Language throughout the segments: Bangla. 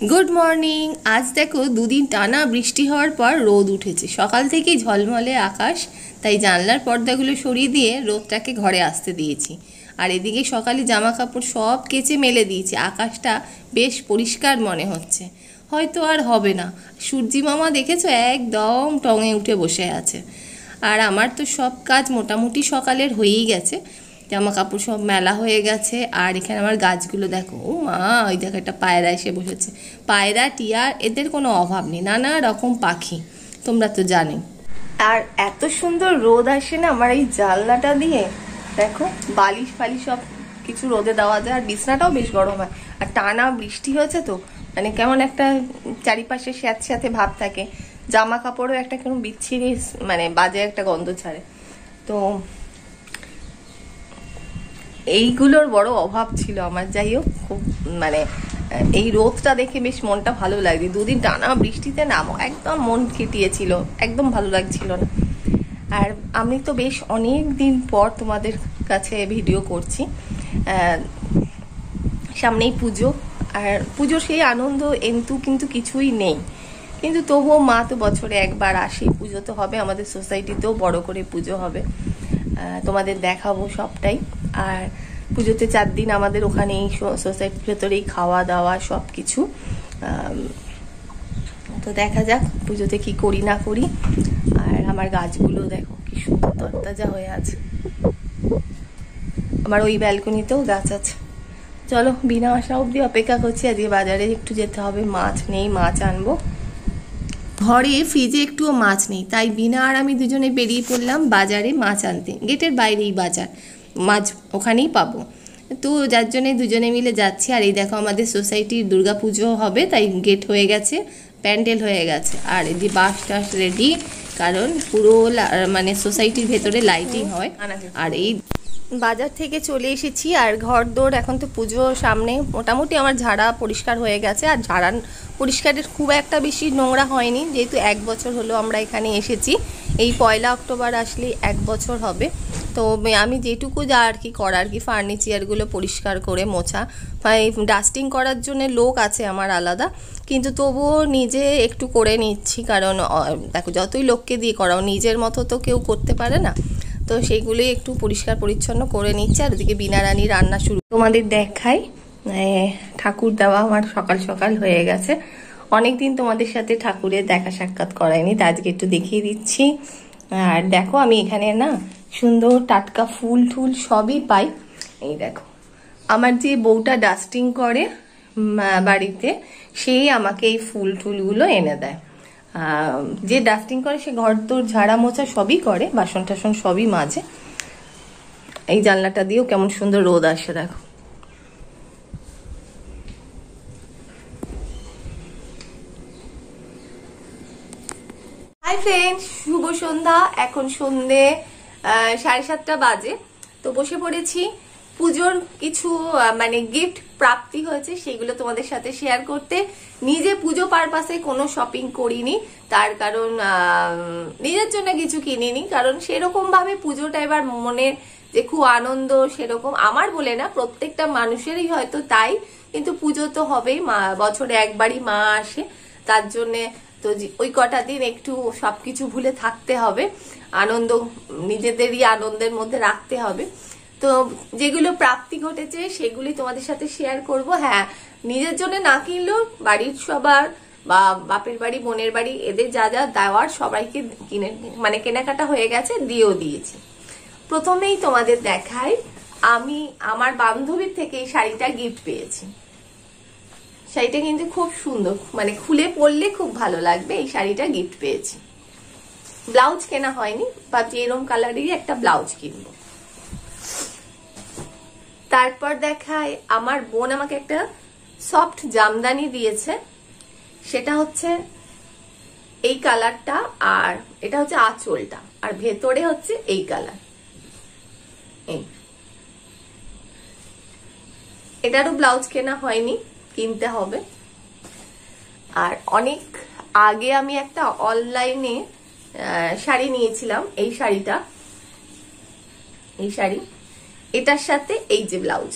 Good morning. আজ দেখো দুদিন টানা বৃষ্টি হওয়ার পর রোদ উঠেছে। সকাল থেকেই ঝলমলে আকাশ, তাই জানলার পর্দাগুলো সরিয়ে দিয়ে রোদটাকে ঘরে আসতে দিয়েছি। আর এদিকে সকালে জামা কাপড় সব কেচে মেলে দিয়েছি। আকাশটা বেশ পরিষ্কার মনে হচ্ছে, হয়তো আর হবে না। সূর্যি মামা দেখেছো একদম টঙে উঠে বসে আছে। আর আমার তো সব কাজ মোটামুটি সকালের হয়েই গেছে। জামা কাপড় সব মেলা হয়ে গেছে। আর এখানে আমার গাছগুলো দেখো, ও মা, ওই দেখো একটা পায়রা এসে বসেছে। পায়রা, টিয়া, এদের কোনো অভাব নেই, নানা রকম পাখি, তোমরা তো জানোই। আর এত সুন্দর রোদ আসে না আমার এই জানলাটা দিয়ে, দেখো বালিশ ফালিশ সব কিছু রোদে দেওয়া যায়। আর বিছনাটাও বেশ গরম হয়। আর টানা বৃষ্টি হয়েছে তো, মানে কেমন একটা চারিপাশে স্যাঁতস্যাঁতে ভাব থাকে। জামা কাপড়ও একটা কেমন বিচ্ছিরি, মানে বাজে একটা গন্ধ ছাড়ে। তো এইগুলোর বড় অভাব ছিল আমার। যাই হোক, খুব মানে এই রোদটা দেখে বেশ মনটা ভালো লাগছে। দুদিন টানা বৃষ্টিতে নামো একদম মন কেটিয়েছিল, একদম ভালো লাগছিল না। আর আমি তো বেশ অনেক দিন পর তোমাদের কাছে ভিডিও করছি। সামনেই পুজো, আর পুজোর সেই আনন্দ এন্তু কিন্তু কিছুই নেই। কিন্তু তবুও মা তো বছরে একবার আসে, পুজো তো হবে। আমাদের সোসাইটিতেও বড় করে পুজো হবে, তোমাদের দেখাবো সবটাই। আর পুজোতে 4 দিন আমাদের ওখানেই সোসাইটির ভেতরেই খাওয়া দাওয়া সব কিছু। তো দেখা যাক পুজোতে কি করি না করি। আর আমার গাছগুলো দেখো কি সুন্দর তরতাজা হয়ে আছে। আমার ওই ব্যালকনিতেও গাছ আছে। চলো, বিনা আসা অব্দি অপেক্ষা করছি। আজকে বাজারে একটু যেতে হবে, মাছ নেই, মাছ আনবো। ঘরে ফ্রিজে একটুও মাছ নেই, তাই বিনা আর আমি দুজনে বেরিয়ে পড়লাম বাজারে মাছ আনতে। গেটের বাইরেই বাজার, মাছ ওখানেই পাবো। তো যার জন্যে দুজনে মিলে যাচ্ছি। আর এই দেখো আমাদের সোসাইটির দুর্গা পুজো হবে, তাই গেট হয়ে গেছে, প্যান্ডেল হয়ে গেছে। আর এই যে বাস টাস রেডি, কারণ পুরো মানে সোসাইটির ভেতরে লাইটিং হয়। আর এই বাজার থেকে চলে এসেছি। আর ঘর দৌড়, এখন তো পুজো সামনে, মোটামুটি আমার ঝাড়া পরিষ্কার হয়ে গেছে। আর ঝাড়া পরিষ্কারের খুব একটা বেশি নোংরা হয়নি, যেহেতু 1 বছর হলো আমরা এখানে এসেছি। এই 1 অক্টোবর আসলে 1 বছর হবে। তো আমি যেটুকু যা আর কি করার, কি ফার্নিচারগুলো পরিষ্কার করে মোছা, ডাস্টিং করার জন্য লোক আছে আমার আলাদা, কিন্তু তবুও নিজে একটু করে নিচ্ছি। কারণ দেখো, যতই লোককে দিয়ে করাও, নিজের মতো তো কেউ করতে পারে না। তো সেইগুলোই একটু পরিষ্কার পরিচ্ছন্ন করে নিচ্ছে। আর ওদিকে বিনা রানী রান্না শুরু। তোমাদের দেখাই, ঠাকুর দেওয়া আমার সকাল সকাল হয়ে গেছে। অনেকদিন তোমাদের সাথে ঠাকুরের দেখা সাক্ষাৎ করায়নি, তা আজকে একটু দেখিয়ে দিচ্ছি। আর দেখো, আমি এখানে না সুন্দর টাটকা ফুল টুল সবই পাই। এই দেখো, আমার যে বউটা ডাস্টিং করে বাড়িতে, সেই আমাকে এই ফুল টুলগুলো এনে দেয়। যে ডাস্টিং করে সে ঘর তোর ঝাড়া মোছা সবই করে, বাসন টাসন সবই মাজে। এই জানলাটা দিয়েও কেমন সুন্দর রোদ আসে দেখো। হাই ফ্রেন্ডস, শুভ সন্ধ্যা। এখন সন্ধে 7:30 বাজে। তো বসে পড়েছি। পুজোর কিছু মানে গিফট প্রাপ্তি হয়েছে, সেগুলো তোমাদের সাথে শেয়ার করতে। নিজে পুজো পারপাসে কোনো শপিং করিনি, তার কারণ নিজের জন্য কিছু কিনিনি। কারণ সেরকম ভাবে পুজোটা এবার মনে যে খুব আনন্দ, সেরকম আমার বলে না, প্রত্যেকটা মানুষেরই হয়তো তাই। কিন্তু পুজো তো হবেই, বছরে একবারই মা আসে, তার জন্যে তো ওই কটা দিন একটু সবকিছু ভুলে থাকতে হবে, আনন্দ নিজেদেরই আনন্দের মধ্যে রাখতে হবে। তো যেগুলো প্রাপ্তি ঘটেছে সেগুলি তোমাদের সাথে শেয়ার করব। হ্যাঁ, নিজের জন্য না কিনলেও বাড়ির সবার, বা বাপের বাড়ি, বোনের বাড়ি, এদের যা যা দেওয়ার সবাইকে কিনে, মানে কেনাকাটা হয়ে গেছে, দিয়েও দিয়েছি। প্রথমেই তোমাদের দেখাই, আমি আমার বান্ধবীর থেকে এই শাড়িটা গিফট পেয়েছি। শাড়িটা কিন্তু খুব সুন্দর, মানে খুলে পরলে খুব ভালো লাগবে। এই শাড়িটা গিফট পেয়েছি। ব্লাউজ কেনা হয়নি, ভাবছি এরকম কালারেরই একটা ব্লাউজ কিনবো। তারপর দেখায়, আমার বোন আমাকে একটা সফট জামদানি দিয়েছে। সেটা হচ্ছে এই কালারটা, আর এটা হচ্ছে আঁচলটা, আর ভেতরে হচ্ছে এই কালার। এটারও ব্লাউজ কেনা হয়নি, কিনতে হবে। আর অনেক আগে আমি একটা অনলাইনে শাড়ি নিয়েছিলাম, এই শাড়িটা, এই শাড়ি, এটার সাথে এই যে ব্লাউজ,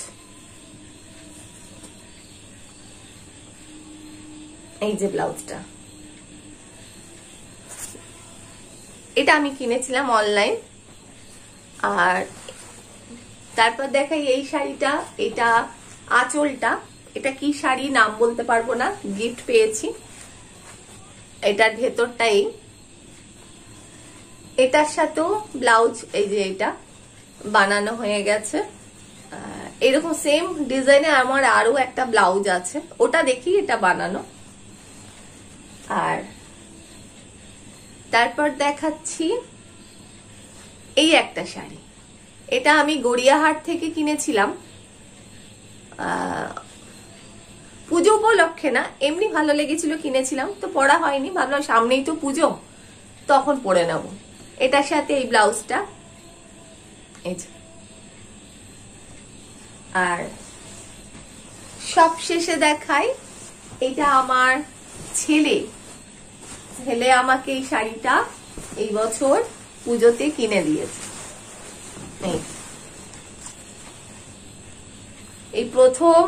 এই যে ব্লাউজটা, এটা আমি কিনেছিলাম অনলাইন। আর তারপর দেখাই এই শাড়িটা, এটা আঁচলটা, এটা কি শাড়ি নাম বলতে পারবো না, গিফট পেয়েছি। এটার ভেতরটাই, এটার সাথেও ব্লাউজ এই যে এটা বানানো হয়ে গেছে। এরকম সেম ডিজাইনে আমার আরো একটা ব্লাউজ আছে, ওটা দেখি এটা বানানো। আর তারপর দেখাচ্ছি এই একটা শাড়ি, এটা আমি গড়িয়াহাট থেকে কিনেছিলাম, পুজো উপলক্ষে না, এমনি ভালো লেগেছিল কিনেছিলাম, তো পরা হয়নি, ভাবলাম সামনেই তো পুজো তখন পরে নেব। এটার সাথে এই ব্লাউজটা, এই যে। আর সব শেষে দেখাই, এটা আমার ছেলে আমাকে এই শাড়িটা এই বছর পুজোতে কিনে দিয়েছে। এই প্রথম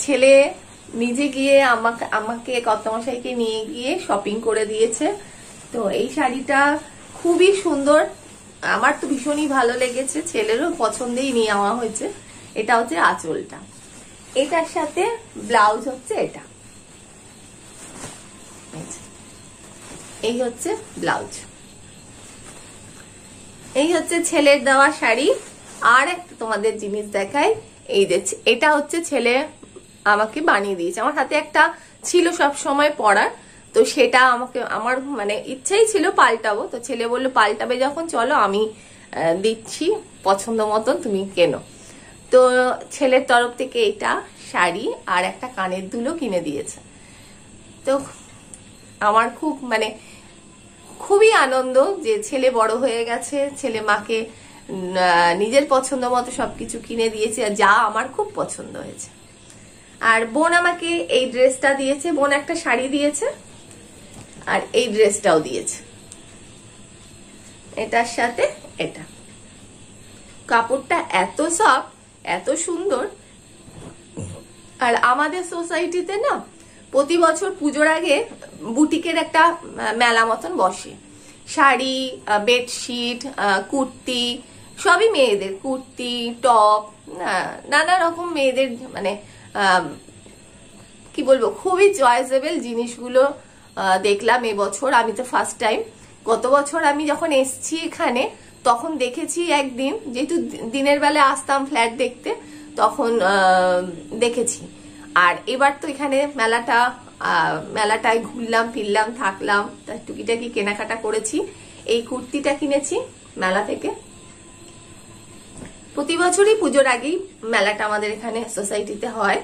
ছেলে নিজে গিয়ে আমাকে কর্তামশাইকে নিয়ে গিয়ে শপিং করে দিয়েছে। তো এই শাড়িটা খুবই সুন্দর, আমার তো ভীষণই ভালো লেগেছে, ছেলেরও পছন্দেই নিয়ে নেওয়া হয়েছে। এটা হচ্ছে আঁচলটা, এটার সাথে ব্লাউজ হচ্ছে এটা, এই হচ্ছে ব্লাউজ, এই হচ্ছে ছেলের দেওয়া শাড়ি। আর একটা তোমাদের জিনিস দেখাই, এই যে এটা হচ্ছে ছেলে আমাকে বানিয়ে দিয়েছে। আমার হাতে একটা ছিল সব সময় পরার, তো সেটা আমাকে, আমার মানে ইচ্ছাই ছিল পাল্টাবো, তো ছেলে বললো পাল্টাবে যখন চলো আমি দিচ্ছি পছন্দ মতন তুমি কেনো। তো ছেলের তরফ থেকে এটা শাড়ি আর একটা কানের দুলও কিনে দিয়েছে। তো আমার খুব মানে খুবই আনন্দ যে ছেলে বড় হয়ে গেছে, ছেলে মাকে নিজের পছন্দ মতো সবকিছু কিনে দিয়েছে, যা আমার খুব পছন্দ হয়েছে। আর বোন আমাকে এই ড্রেসটা দিয়েছে, বোন একটা শাড়ি দিয়েছে আর এই ড্রেসটাও দিয়েছে, এটার সাথে এটা। কাপড়টা এত সফট, এত সুন্দর। আর আমাদের সোসাইটিতে না প্রতি বছর পুজোর আগে বুটিকের একটা মেলা মতন বসে, শাড়ি, বেডশিট, কুর্তি, সবই মেয়েদের, কুর্তি, টপ, নানা রকম মেয়েদের মানে কি বলবো, খুবই চয়েসেবল জিনিসগুলো দেখলাম এবছর। আমি তো ফার্স্ট টাইম, গত বছর আমি যখন এসছি এখানে তখন দেখেছি একদিন, যেহেতু দিনের বেলা আসতাম ফ্ল্যাট দেখতে, তখন দেখেছি। আর এবার তো এখানে মেলাটায় ঘুরলাম ফিরলাম থাকলাম, তার টুকিটাকি কেনাকাটা করেছি। এই কুর্তিটা কিনেছি মেলা থেকে। প্রতি বছরই পুজোর আগেই মেলাটা আমাদের এখানে সোসাইটিতে হয়,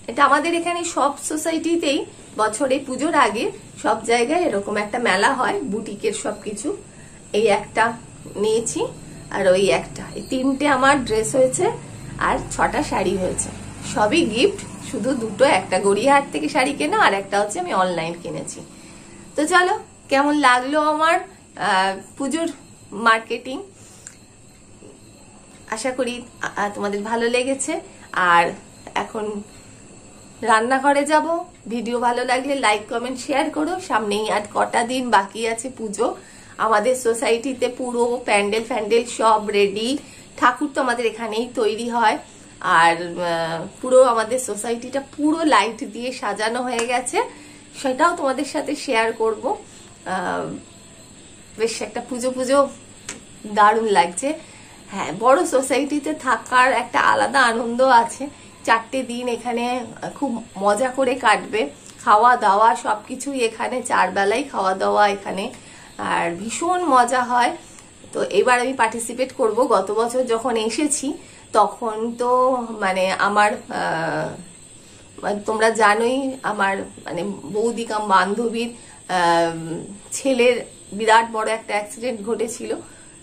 এটা আমাদের এখানে সব সোসাইটিতেই বছরে পুজোর আগে সব জায়গায় এরকম একটা মেলা হয় বুটিকের সবকিছু। এই একটা নিয়েছি আর ওই একটা, এই তিনটে আমার ড্রেস হয়েছে আর 6টা শাড়ি হয়েছে, সবই গিফট। শুধু দুটো, একটা গড়িয়াহাট থেকে শাড়ি কেনা আর একটা হচ্ছে আমি অনলাইন কিনেছি। তো চলো, কেমন লাগলো আমার পুজোর মার্কেটিং, আশা করি তোমাদের ভালো লেগেছে। আর এখন রান্নাঘরে যাব। ভিডিও ভালো লাগলে লাইক কমেন্ট শেয়ার করো। সামনেই আর কটা দিন বাকি আছে পুজো। আমাদের সোসাইটিতে পুরো প্যান্ডেল ফ্যান্ডেল সব রেডি, ঠাকুর তো আমাদের এখানেই তৈরি হয়। আর পুরো আমাদের সোসাইটিটা পুরো লাইট দিয়ে সাজানো হয়ে গেছে, সেটাও তোমাদের সাথে শেয়ার করব। বেশ একটা পুজো পুজো দারুণ লাগছে। হ্যাঁ, বড় সোসাইটিতে থাকার একটা আলাদা আনন্দ আছে। 4টে দিন এখানে খুব মজা করে কাটবে, খাওয়া দাওয়া সবকিছুই এখানে, 4 বেলাই খাওয়া দাওয়া এখানে, আর ভীষণ মজা হয়। তো এবার আমি পার্টিসিপেট করব। গত বছর যখন এসেছি তখন তো মানে আমার তোমরা জানোই আমার মানে বৌদি কাম বান্ধবীর ছেলের বিরাট বড় একটা অ্যাক্সিডেন্ট ঘটেছিল।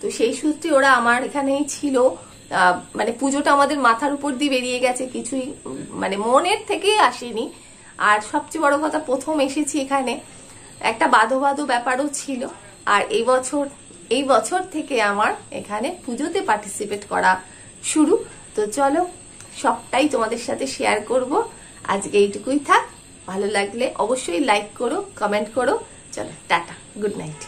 তো সেই সূত্রে ওরা আমার এখানেই ছিল, মানে পুজোটা আমাদের মাথার উপর দিয়ে বেরিয়ে গেছে, কিছুই মানে মনের থেকেই আসেনি। আর সবচেয়ে বড় কথা, প্রথম এসেছি এখানে, একটা বাঁধো বাঁধো ব্যাপারও ছিল। আর এই বছর থেকে আমার এখানে পুজোতে পার্টিসিপেট করা শুরু। তো চলো, সবটাই তোমাদের সাথে শেয়ার করব। আজকে এইটুকুই থাক, ভালো লাগলে অবশ্যই লাইক করো, কমেন্ট করো। চলো টাটা, গুড নাইট।